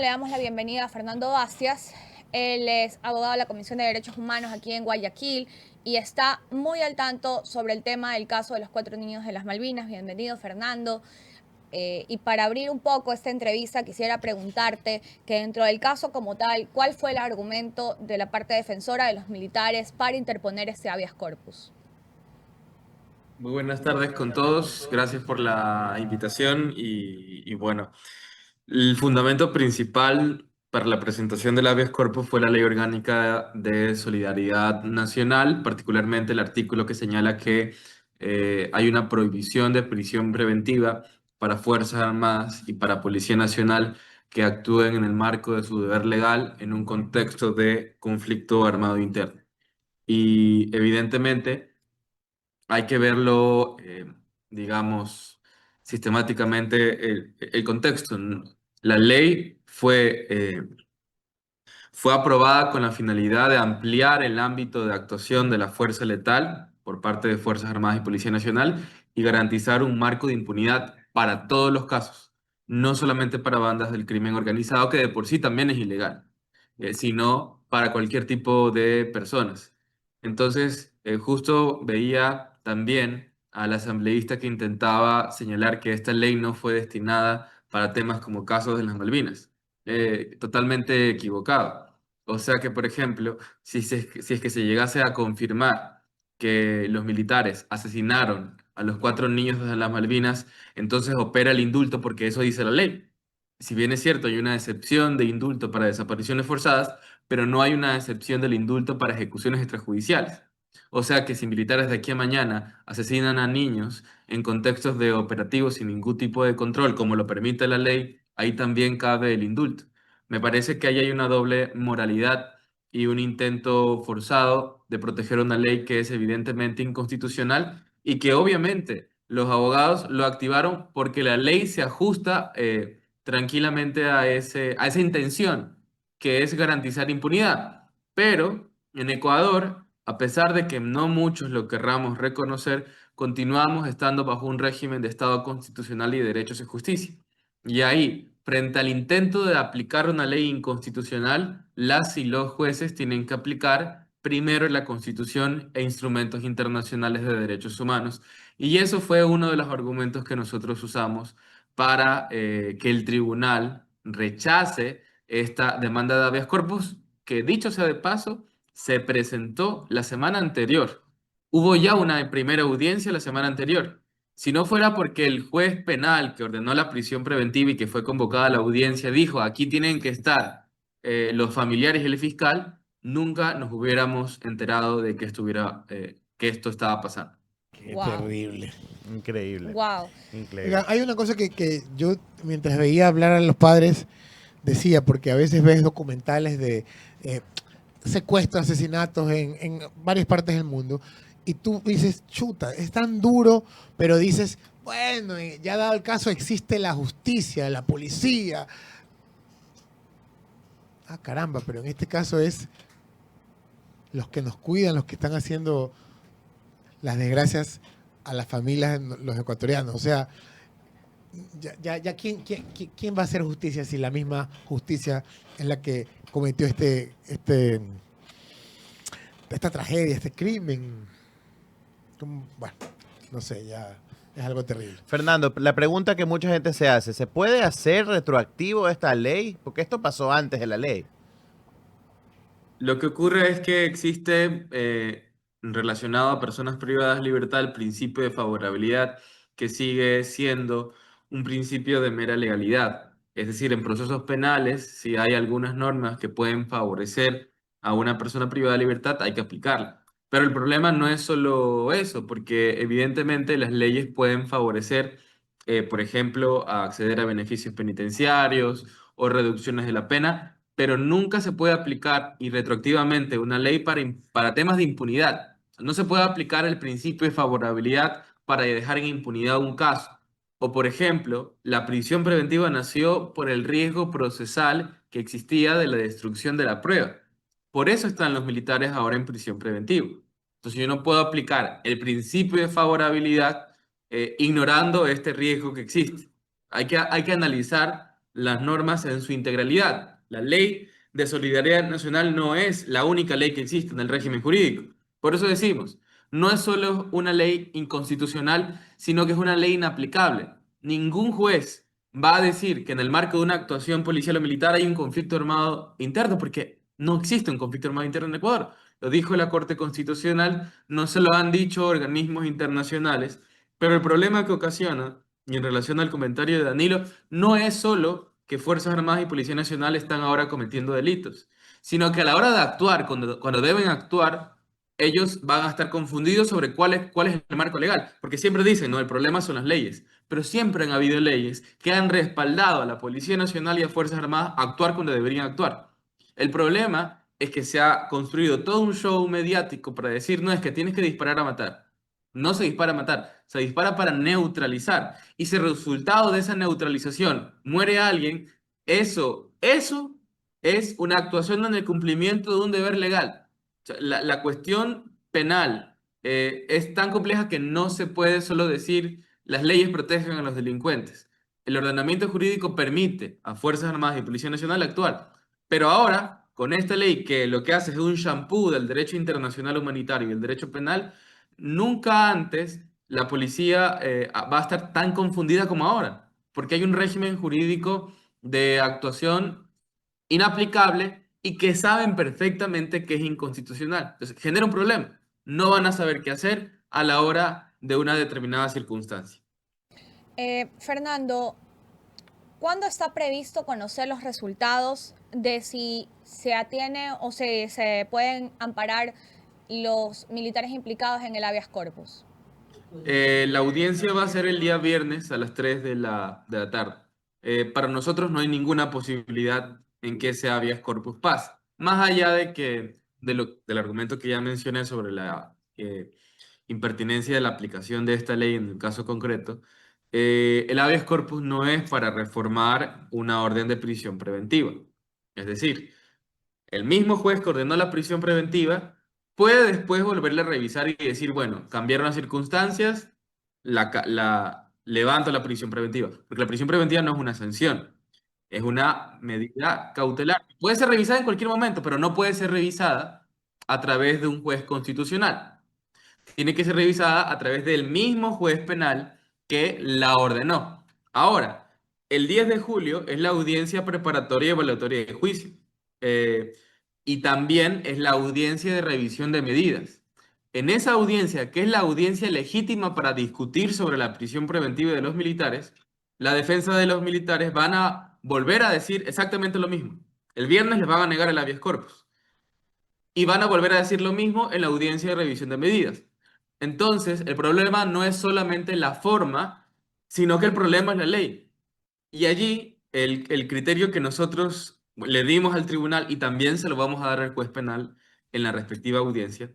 Le damos la bienvenida a Fernando Bastias. Él es abogado de la Comisión de Derechos Humanos aquí en Guayaquil y está muy al tanto sobre el tema del caso de los 4 niños de las Malvinas. Bienvenido, Fernando. Y para abrir un poco esta entrevista, quisiera preguntarte que dentro del caso como tal, ¿cuál fue el argumento de la parte defensora de los militares para interponer este habeas corpus? Muy buenas tardes con todos. Gracias por la invitación y bueno, el fundamento principal para la presentación del habeas corpus fue la Ley Orgánica de Solidaridad Nacional, particularmente el artículo que señala que hay una prohibición de prisión preventiva para Fuerzas Armadas y para Policía Nacional que actúen en el marco de su deber legal en un contexto de conflicto armado interno. Y evidentemente hay que verlo, digamos, sistemáticamente el contexto. La ley fue aprobada con la finalidad de ampliar el ámbito de actuación de la fuerza letal por parte de Fuerzas Armadas y Policía Nacional y garantizar un marco de impunidad para todos los casos, no solamente para bandas del crimen organizado, que de por sí también es ilegal, sino para cualquier tipo de personas. Entonces, justo veía también al asambleísta que intentaba señalar que esta ley no fue destinada para temas como casos de las Malvinas. Totalmente equivocado. O sea que, por ejemplo, si es que se llegase a confirmar que los militares asesinaron a los 4 niños de las Malvinas, entonces opera el indulto porque eso dice la ley. Si bien es cierto, hay una excepción de indulto para desapariciones forzadas, pero no hay una excepción del indulto para ejecuciones extrajudiciales. O sea que si militares de aquí a mañana asesinan a niños en contextos de operativos sin ningún tipo de control, como lo permite la ley, ahí también cabe el indulto. Me parece que ahí hay una doble moralidad y un intento forzado de proteger una ley que es evidentemente inconstitucional y que obviamente los abogados lo activaron porque la ley se ajusta tranquilamente a esa intención, que es garantizar impunidad. Pero en Ecuador, a pesar de que no muchos lo querramos reconocer, continuamos estando bajo un régimen de Estado constitucional y de derechos y justicia. Y ahí, frente al intento de aplicar una ley inconstitucional, las y los jueces tienen que aplicar primero la Constitución e instrumentos internacionales de derechos humanos. Y eso fue uno de los argumentos que nosotros usamos para que el tribunal rechace esta demanda de habeas corpus, que dicho sea de paso, se presentó la semana anterior. Hubo ya una primera audiencia la semana anterior. Si no fuera porque el juez penal que ordenó la prisión preventiva y que fue convocada a la audiencia dijo, aquí tienen que estar los familiares y el fiscal, nunca nos hubiéramos enterado de que esto estaba pasando. Qué Wow, terrible. Increíble. wow. Increíble. Oiga, hay una cosa que yo, mientras veía hablar a los padres, decía, porque a veces ves documentales de eh, secuestros, asesinatos en varias partes del mundo, y tú dices, chuta, es tan duro, pero dices, bueno, ya dado el caso, existe la justicia, la policía. Ah, caramba, pero en este caso es los que nos cuidan, los que están haciendo las desgracias a las familias, los ecuatorianos. O sea, ya ¿quién va a hacer justicia si la misma justicia es la que cometió esta tragedia, este crimen? Bueno, no sé, ya es algo terrible. Fernando, la pregunta que mucha gente se hace, ¿se puede hacer retroactivo esta ley? Porque esto pasó antes de la ley. Lo que ocurre es que existe, relacionado a personas privadas de libertad, el principio de favorabilidad, que sigue siendo un principio de mera legalidad. Es decir, en procesos penales, si hay algunas normas que pueden favorecer a una persona privada de libertad, hay que aplicarla. Pero el problema no es solo eso, porque evidentemente las leyes pueden favorecer, por ejemplo, a acceder a beneficios penitenciarios o reducciones de la pena, pero nunca se puede aplicar y retroactivamente una ley para temas de impunidad. No se puede aplicar el principio de favorabilidad para dejar en impunidad un caso. O, por ejemplo, la prisión preventiva nació por el riesgo procesal que existía de la destrucción de la prueba. Por eso están los militares ahora en prisión preventiva. Entonces yo no puedo aplicar el principio de favorabilidad ignorando este riesgo que existe. Hay que analizar las normas en su integralidad. La ley de solidaridad nacional no es la única ley que existe en el régimen jurídico. Por eso decimos, no es solo una ley inconstitucional, sino que es una ley inaplicable. Ningún juez va a decir que en el marco de una actuación policial o militar hay un conflicto armado interno, porque no existe un conflicto armado interno en Ecuador. Lo dijo la Corte Constitucional, no se lo han dicho organismos internacionales, pero el problema que ocasiona, y en relación al comentario de Danilo, no es solo que Fuerzas Armadas y Policía Nacional están ahora cometiendo delitos, sino que a la hora de actuar, cuando deben actuar, ellos van a estar confundidos sobre cuál es el marco legal, porque siempre dicen, no, el problema son las leyes, pero siempre han habido leyes que han respaldado a la Policía Nacional y a Fuerzas Armadas a actuar cuando deberían actuar. El problema es que se ha construido todo un show mediático para decir, no, es que tienes que disparar a matar. No se dispara a matar, se dispara para neutralizar. Y si el resultado de esa neutralización muere alguien, eso es una actuación en el cumplimiento de un deber legal. O sea, la cuestión penal es tan compleja que no se puede solo decir las leyes protegen a los delincuentes. El ordenamiento jurídico permite a Fuerzas Armadas y Policía Nacional actuar. Pero ahora, con esta ley que lo que hace es un shampoo del derecho internacional humanitario y el derecho penal, nunca antes la policía va a estar tan confundida como ahora, porque hay un régimen jurídico de actuación inaplicable y que saben perfectamente que es inconstitucional. Entonces, genera un problema. No van a saber qué hacer a la hora de una determinada circunstancia. Fernando, ¿cuándo está previsto conocer los resultados de si se atiene o se pueden amparar los militares implicados en el habeas corpus? La audiencia va a ser el día viernes a las 3 de la tarde. Para nosotros no hay ninguna posibilidad en que ese habeas corpus pase. Más allá del argumento que ya mencioné sobre la impertinencia de la aplicación de esta ley en el caso concreto, el habeas corpus no es para reformar una orden de prisión preventiva. Es decir, el mismo juez que ordenó la prisión preventiva puede después volverle a revisar y decir, bueno, cambiaron las circunstancias, levanto la prisión preventiva. Porque la prisión preventiva no es una sanción, es una medida cautelar. Puede ser revisada en cualquier momento, pero no puede ser revisada a través de un juez constitucional. Tiene que ser revisada a través del mismo juez penal que la ordenó. Ahora, el 10 de julio es la audiencia preparatoria y evaluatoria de juicio. Eh, y también es la audiencia de revisión de medidas. En esa audiencia, que es la audiencia legítima para discutir sobre la prisión preventiva de los militares, la defensa de los militares van a volver a decir exactamente lo mismo. El viernes les van a negar el habeas corpus. Y van a volver a decir lo mismo en la audiencia de revisión de medidas. Entonces, el problema no es solamente la forma, sino que el problema es la ley. Y allí el criterio que nosotros le dimos al tribunal y también se lo vamos a dar al juez penal en la respectiva audiencia,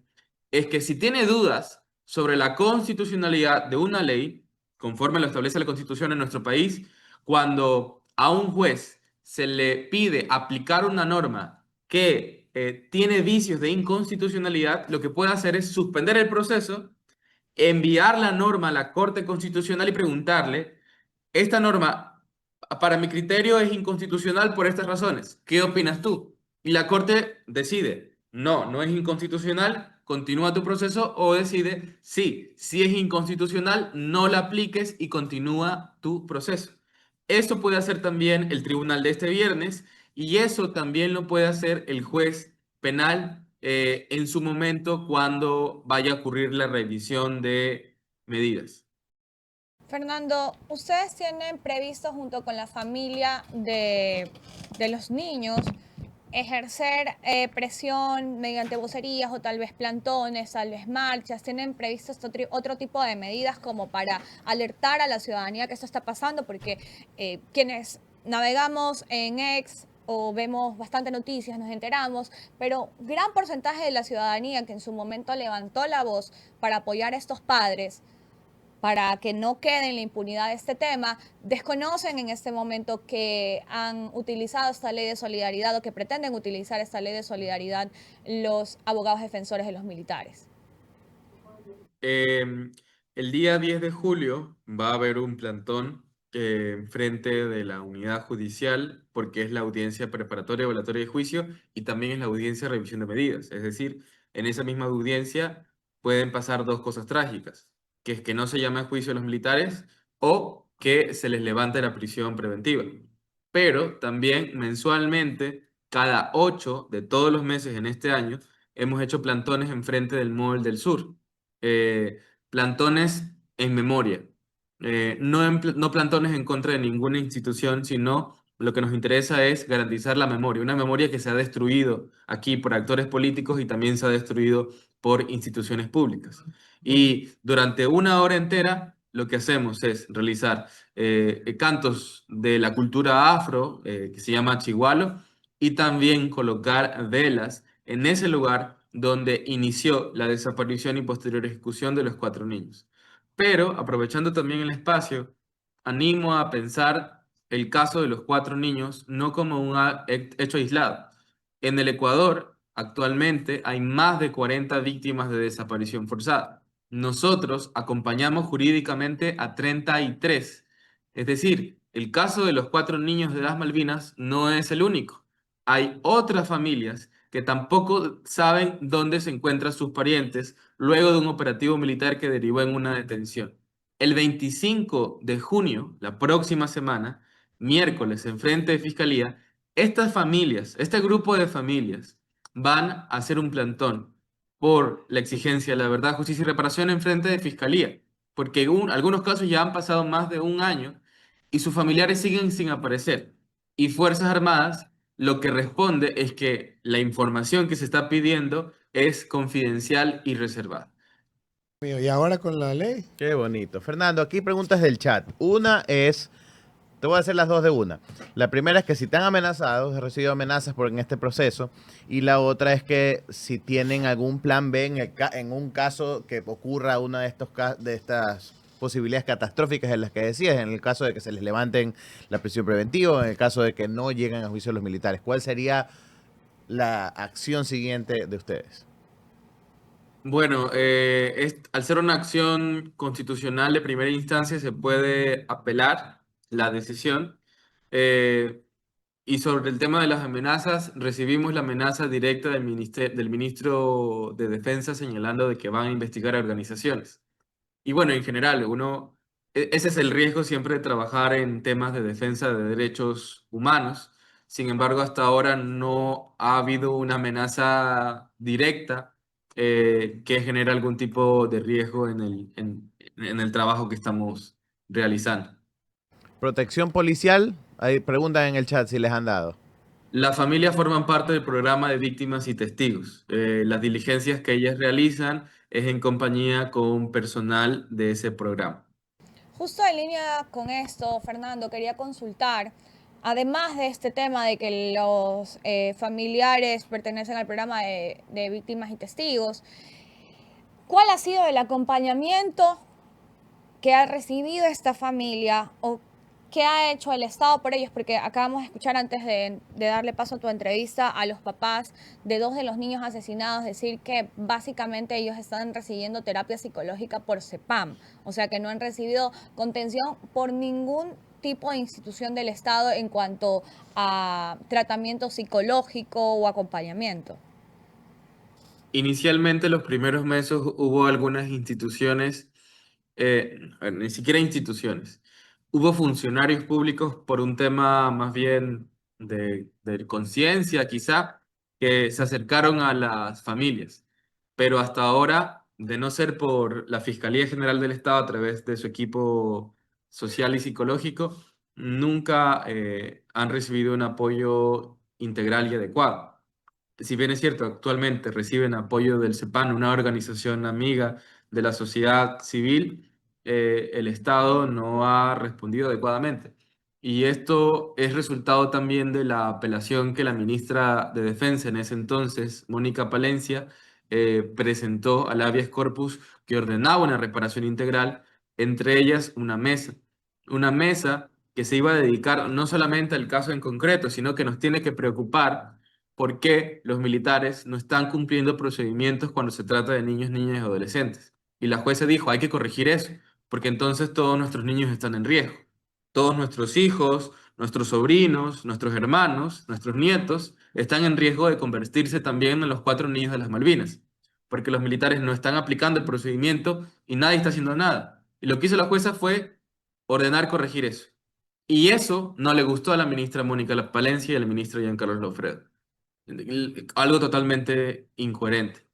es que si tiene dudas sobre la constitucionalidad de una ley, conforme lo establece la Constitución en nuestro país, cuando a un juez se le pide aplicar una norma que tiene vicios de inconstitucionalidad, lo que puede hacer es suspender el proceso, enviar la norma a la Corte Constitucional y preguntarle, esta norma, para mi criterio, es inconstitucional por estas razones. ¿Qué opinas tú? Y la Corte decide, no, no es inconstitucional, continúa tu proceso, o decide, sí, si es inconstitucional, no la apliques y continúa tu proceso. Eso puede hacer también el tribunal de este viernes y eso también lo puede hacer el juez penal en su momento cuando vaya a ocurrir la revisión de medidas. Fernando, ¿ustedes tienen previsto junto con la familia de los niños ejercer presión mediante vocerías o tal vez plantones, tal vez marchas? ¿Tienen previsto otro tipo de medidas como para alertar a la ciudadanía que esto está pasando? Porque quienes navegamos en X o vemos bastante noticias, nos enteramos, pero gran porcentaje de la ciudadanía que en su momento levantó la voz para apoyar a estos padres, para que no quede en la impunidad de este tema, desconocen en este momento que han utilizado esta ley de solidaridad o que pretenden utilizar esta ley de solidaridad los abogados defensores de los militares. El día 10 de julio va a haber un plantón frente de la unidad judicial, porque es la audiencia preparatoria, evaluatoria de juicio, y también es la audiencia de revisión de medidas. Es decir, en esa misma audiencia pueden pasar dos cosas trágicas, que es que no se llame a juicio a los militares o que se les levante la prisión preventiva. Pero también mensualmente, cada 8 de todos los meses en este año, hemos hecho plantones en frente del Mall del Sur. Eh, Plantones en memoria. No plantones en contra de ninguna institución, sino lo que nos interesa es garantizar la memoria, una memoria que se ha destruido aquí por actores políticos y también se ha destruido por instituciones públicas. Y durante una hora entera lo que hacemos es realizar cantos de la cultura afro, que se llama Chigualo, y también colocar velas en ese lugar donde inició la desaparición y posterior ejecución de los 4 niños. Pero, aprovechando también el espacio, animo a pensar el caso de los 4 niños no como un hecho aislado. En el Ecuador, actualmente, hay más de 40 víctimas de desaparición forzada. Nosotros acompañamos jurídicamente a 33. Es decir, el caso de los 4 niños de las Malvinas no es el único. Hay otras familias que tampoco saben dónde se encuentran sus parientes luego de un operativo militar que derivó en una detención. El 25 de junio, la próxima semana, miércoles, en frente de Fiscalía, estas familias, este grupo de familias, van a hacer un plantón por la exigencia de la verdad, justicia y reparación en frente de Fiscalía, porque en algunos casos ya han pasado más de un año y sus familiares siguen sin aparecer. Y Fuerzas Armadas lo que responde es que la información que se está pidiendo es confidencial y reservada. Mío, y ahora con la ley. Qué bonito. Fernando, aquí preguntas del chat. Una es, te voy a hacer las dos de una. La primera es que si están amenazados, he recibido amenazas en este proceso. Y la otra es que si tienen algún plan B en un caso que ocurra una de estas posibilidades catastróficas en las que decías, en el caso de que se les levanten la prisión preventiva, en el caso de que no lleguen a juicio los militares. ¿Cuál sería la acción siguiente de ustedes? Bueno, al ser una acción constitucional de primera instancia, se puede apelar la decisión. Eh, y sobre el tema de las amenazas, recibimos la amenaza directa del ministro de Defensa señalando de que van a investigar a organizaciones. Y bueno, en general, ese es el riesgo siempre de trabajar en temas de defensa de derechos humanos. Sin embargo, hasta ahora no ha habido una amenaza directa que genere algún tipo de riesgo en el trabajo que estamos realizando. Protección policial, hay preguntas en el chat si les han dado. Las familias forman parte del programa de víctimas y testigos. Las diligencias que ellas realizan es en compañía con personal de ese programa. Justo en línea con esto, Fernando, quería consultar, además de este tema de que los familiares pertenecen al programa de víctimas y testigos, ¿cuál ha sido el acompañamiento que ha recibido esta familia o qué ha hecho el Estado por ellos? Porque acabamos de escuchar antes de darle paso a tu entrevista a los papás de 2 de los niños asesinados decir que básicamente ellos están recibiendo terapia psicológica por CEPAM, o sea que no han recibido contención por ningún tipo de institución del Estado en cuanto a tratamiento psicológico o acompañamiento. Inicialmente, los primeros meses hubo algunas instituciones, ni siquiera instituciones, hubo funcionarios públicos por un tema más bien de conciencia, quizá, que se acercaron a las familias. Pero hasta ahora, de no ser por la Fiscalía General del Estado a través de su equipo social y psicológico, nunca han recibido un apoyo integral y adecuado. Si bien es cierto, actualmente reciben apoyo del CEPAN, una organización amiga de la sociedad civil, el Estado no ha respondido adecuadamente. Y esto es resultado también de la apelación que la ministra de Defensa en ese entonces, Mónica Palencia, presentó al habeas corpus que ordenaba una reparación integral, entre ellas una mesa que se iba a dedicar no solamente al caso en concreto, sino que nos tiene que preocupar por qué los militares no están cumpliendo procedimientos cuando se trata de niños, niñas y adolescentes. Y la jueza dijo, hay que corregir eso, porque entonces todos nuestros niños están en riesgo. Todos nuestros hijos, nuestros sobrinos, nuestros hermanos, nuestros nietos están en riesgo de convertirse también en los 4 niños de las Malvinas, porque los militares no están aplicando el procedimiento y nadie está haciendo nada. Y lo que hizo la jueza fue ordenar corregir eso. Y eso no le gustó a la ministra Mónica Palencia y al ministro Giancarlo Lofredo. Algo totalmente incoherente.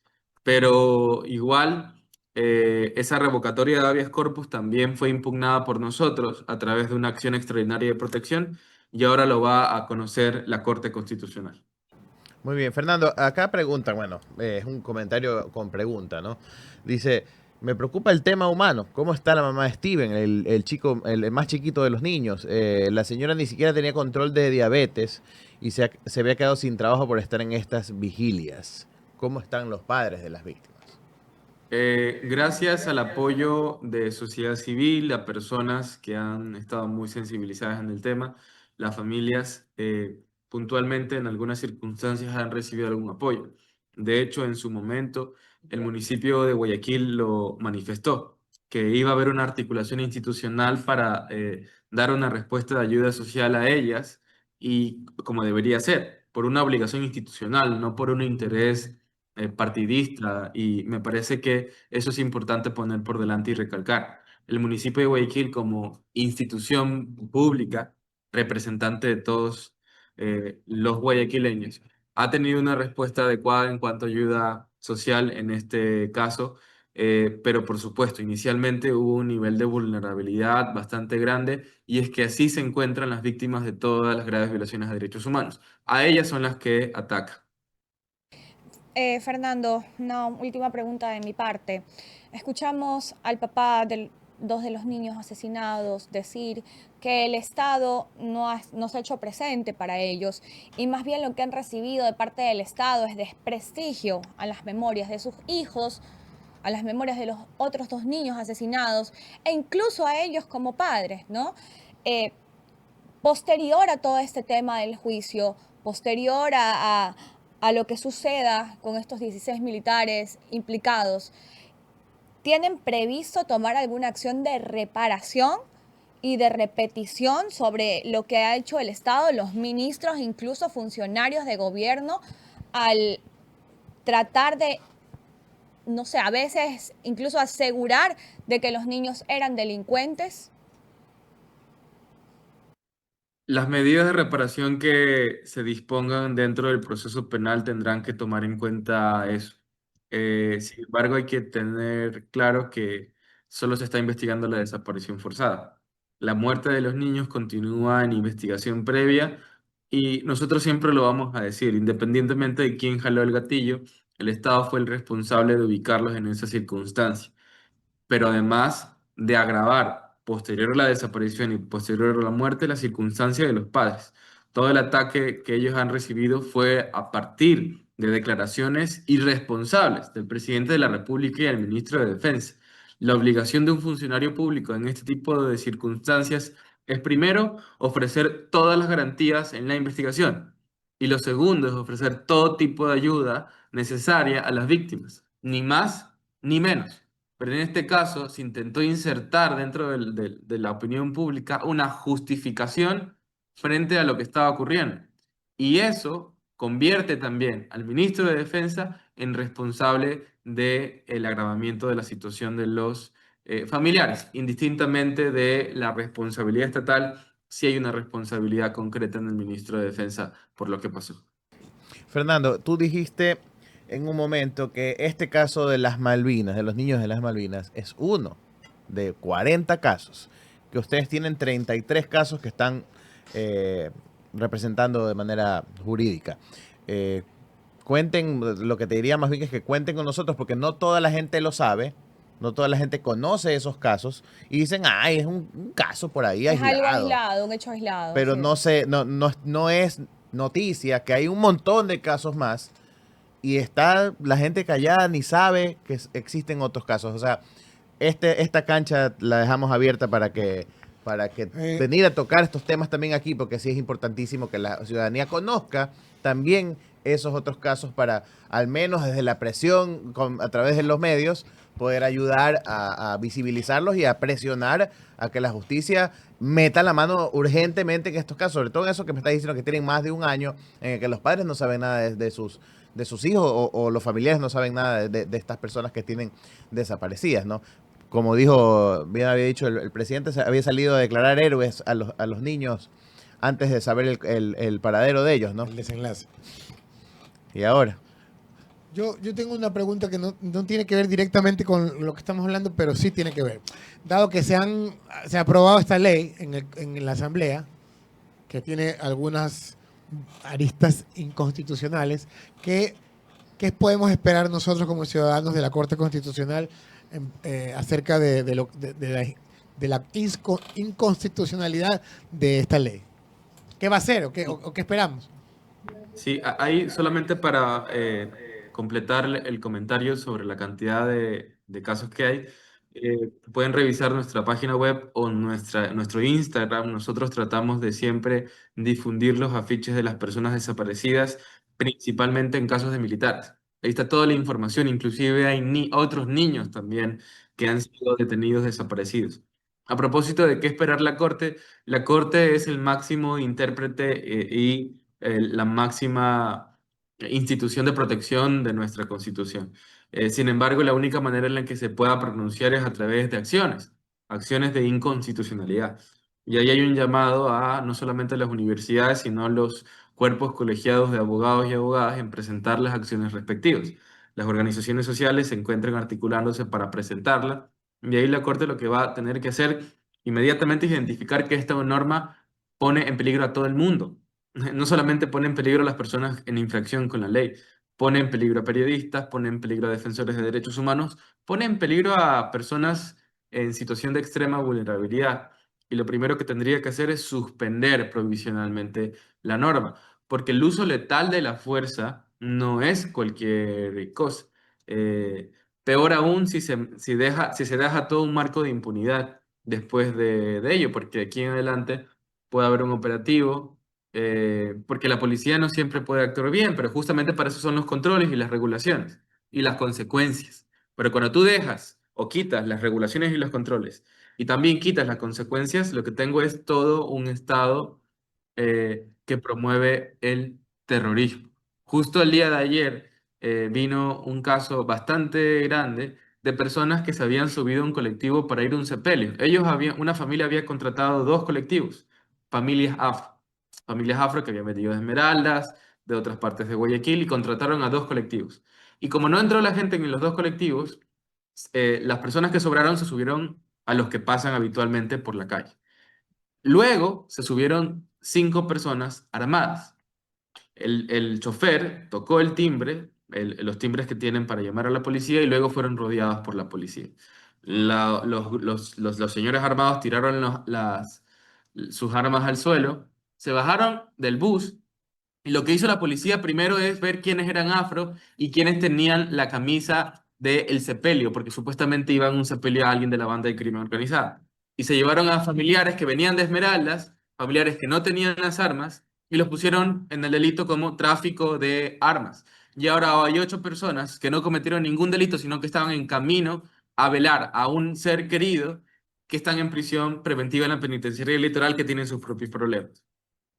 Pero igual, esa revocatoria de habeas corpus también fue impugnada por nosotros a través de una acción extraordinaria de protección y ahora lo va a conocer la Corte Constitucional. Muy bien, Fernando, acá preguntan, bueno, es un comentario con pregunta, ¿no? Dice, me preocupa el tema humano. ¿Cómo está la mamá de Steven, el chico, el más chiquito de los niños? La señora ni siquiera tenía control de diabetes y se había quedado sin trabajo por estar en estas vigilias. ¿Cómo están los padres de las víctimas? Gracias al apoyo de sociedad civil, a personas que han estado muy sensibilizadas en el tema, las familias puntualmente en algunas circunstancias han recibido algún apoyo. De hecho, en su momento, el municipio de Guayaquil lo manifestó, que iba a haber una articulación institucional para dar una respuesta de ayuda social a ellas y como debería ser, por una obligación institucional, no por un interés partidista, y me parece que eso es importante poner por delante y recalcar. El municipio de Guayaquil como institución pública, representante de todos los guayaquileños, ha tenido una respuesta adecuada en cuanto a ayuda social en este caso, pero por supuesto, inicialmente hubo un nivel de vulnerabilidad bastante grande y es que así se encuentran las víctimas de todas las graves violaciones de derechos humanos. A ellas son las que atacan. Fernando, una última pregunta de mi parte. Escuchamos al papá de dos de los niños asesinados decir que el Estado no se ha hecho presente para ellos y más bien lo que han recibido de parte del Estado es desprestigio a las memorias de sus hijos, a las memorias de los otros dos niños asesinados e incluso a ellos como padres, ¿no? Posterior a todo este tema del juicio, posterior a lo que suceda con estos 16 militares implicados, ¿tienen previsto tomar alguna acción de reparación y de repetición sobre lo que ha hecho el Estado, los ministros, incluso funcionarios de gobierno, al tratar de, no sé, a veces incluso asegurar de que los niños eran delincuentes? Las medidas de reparación que se dispongan dentro del proceso penal tendrán que tomar en cuenta eso. Sin embargo, hay que tener claro que solo se está investigando la desaparición forzada. La muerte de los niños continúa en investigación previa y nosotros siempre lo vamos a decir, independientemente de quién jaló el gatillo, el Estado fue el responsable de ubicarlos en esa circunstancia, pero además de agravar posterior a la desaparición y posterior a la muerte la circunstancia de los padres. Todo el ataque que ellos han recibido fue a partir de declaraciones irresponsables del presidente de la República y del ministro de Defensa. La obligación de un funcionario público en este tipo de circunstancias es primero ofrecer todas las garantías en la investigación y lo segundo es ofrecer todo tipo de ayuda necesaria a las víctimas, ni más ni menos. Pero en este caso se intentó insertar dentro de la opinión pública una justificación frente a lo que estaba ocurriendo. Y eso convierte también al ministro de Defensa en responsable del agravamiento de la situación de los familiares, indistintamente de la responsabilidad estatal, si hay una responsabilidad concreta en el ministro de Defensa por lo que pasó. Fernando, tú dijiste en un momento que este caso de las Malvinas, de los niños de las Malvinas, es uno de 40 casos, que ustedes tienen 33 casos que están representando de manera jurídica. Cuenten, lo que te diría más bien es que cuenten con nosotros porque no toda la gente lo sabe, no toda la gente conoce esos casos y dicen, ay, es un caso por ahí Es algo aislado. aislado, un hecho aislado. Pero sí. no es noticia que hay un montón de casos más y está la gente callada ni sabe que existen otros casos. O sea, esta cancha la dejamos abierta para que venir a tocar estos temas también aquí, porque sí es importantísimo que la ciudadanía conozca también esos otros casos para, al menos desde la presión a través de los medios, poder ayudar a visibilizarlos y a presionar a que la justicia meta la mano urgentemente en estos casos, sobre todo en eso que me está diciendo que tienen más de un año en el que los padres no saben nada de sus hijos o los familiares no saben nada de estas personas que tienen desaparecidas, ¿no? Como dijo, bien había dicho el presidente, había salido a declarar héroes a los niños antes de saber el paradero de ellos, ¿no? El desenlace. Y ahora, Yo tengo una pregunta que no tiene que ver directamente con lo que estamos hablando, pero sí tiene que ver. Dado que se ha aprobado esta ley en la Asamblea, que tiene algunas aristas inconstitucionales, ¿qué podemos esperar nosotros como ciudadanos de la Corte Constitucional acerca de la inconstitucionalidad de esta ley? ¿Qué va a hacer o qué esperamos? Sí, ahí solamente para completar el comentario sobre la cantidad de casos que hay, pueden revisar nuestra página web o nuestro Instagram. Nosotros tratamos de siempre difundir los afiches de las personas desaparecidas, principalmente en casos de militares. Ahí está toda la información, inclusive hay otros niños también que han sido detenidos desaparecidos. A propósito de qué esperar la Corte es el máximo intérprete y la máxima institución de protección de nuestra Constitución. Sin embargo, la única manera en la que se pueda pronunciar es a través de acciones de inconstitucionalidad. Y ahí hay un llamado a no solamente a las universidades, sino a los cuerpos colegiados de abogados y abogadas en presentar las acciones respectivas. Las organizaciones sociales se encuentran articulándose para presentarla, y ahí la Corte lo que va a tener que hacer inmediatamente es identificar que esta norma pone en peligro a todo el mundo. No solamente pone en peligro a las personas en infracción con la ley, pone en peligro a periodistas, pone en peligro a defensores de derechos humanos, pone en peligro a personas en situación de extrema vulnerabilidad. Y lo primero que tendría que hacer es suspender provisionalmente la norma, porque el uso letal de la fuerza no es cualquier cosa. Peor aún si se deja todo un marco de impunidad después de ello, porque aquí en adelante puede haber un operativo, porque la policía no siempre puede actuar bien, pero justamente para eso son los controles y las regulaciones y las consecuencias. Pero cuando tú dejas o quitas las regulaciones y los controles y también quitas las consecuencias, lo que tengo es todo un Estado que promueve el terrorismo. Justo el día de ayer vino un caso bastante grande de personas que se habían subido a un colectivo para ir a un sepelio. Una familia había contratado dos colectivos, familias afro, familias afro que habían metido de Esmeraldas, de otras partes de Guayaquil, y contrataron a dos colectivos. Y como no entró la gente en los dos colectivos, las personas que sobraron se subieron a los que pasan habitualmente por la calle. Luego se subieron 5 personas armadas. El chofer tocó el timbre, los timbres que tienen para llamar a la policía, y luego fueron rodeados por la policía. Los señores armados tiraron sus armas al suelo, se bajaron del bus, y lo que hizo la policía primero es ver quiénes eran afro y quiénes tenían la camisa del sepelio, porque supuestamente iban a un sepelio a alguien de la banda de crimen organizado. Y se llevaron a familiares que venían de Esmeraldas, familiares que no tenían las armas, y los pusieron en el delito como tráfico de armas. Y ahora hay 8 personas que no cometieron ningún delito, sino que estaban en camino a velar a un ser querido que están en prisión preventiva en la penitenciaría litoral, que tienen sus propios problemas.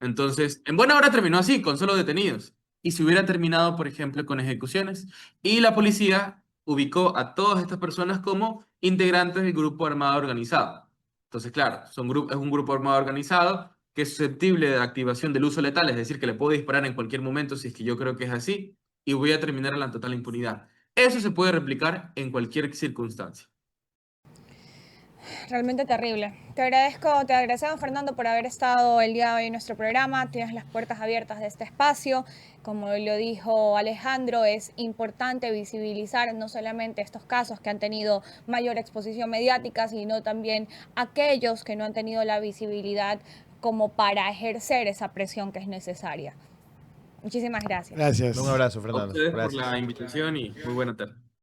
Entonces, en buena hora terminó así, con solo detenidos. Y si hubiera terminado, por ejemplo, con ejecuciones, y la policía ubicó a todas estas personas como integrantes del grupo armado organizado. Entonces, claro, es un grupo armado organizado que es susceptible de activación del uso letal, es decir, que le puedo disparar en cualquier momento si es que yo creo que es así, y voy a terminar en la total impunidad. Eso se puede replicar en cualquier circunstancia. Realmente terrible. Te agradecemos, Fernando, por haber estado el día de hoy en nuestro programa. Tienes las puertas abiertas de este espacio. Como lo dijo Alejandro, es importante visibilizar no solamente estos casos que han tenido mayor exposición mediática, sino también aquellos que no han tenido la visibilidad como para ejercer esa presión que es necesaria. Muchísimas gracias. Gracias. un abrazo, A Fernando. ustedes por Gracias. la invitación y muy buena tarde.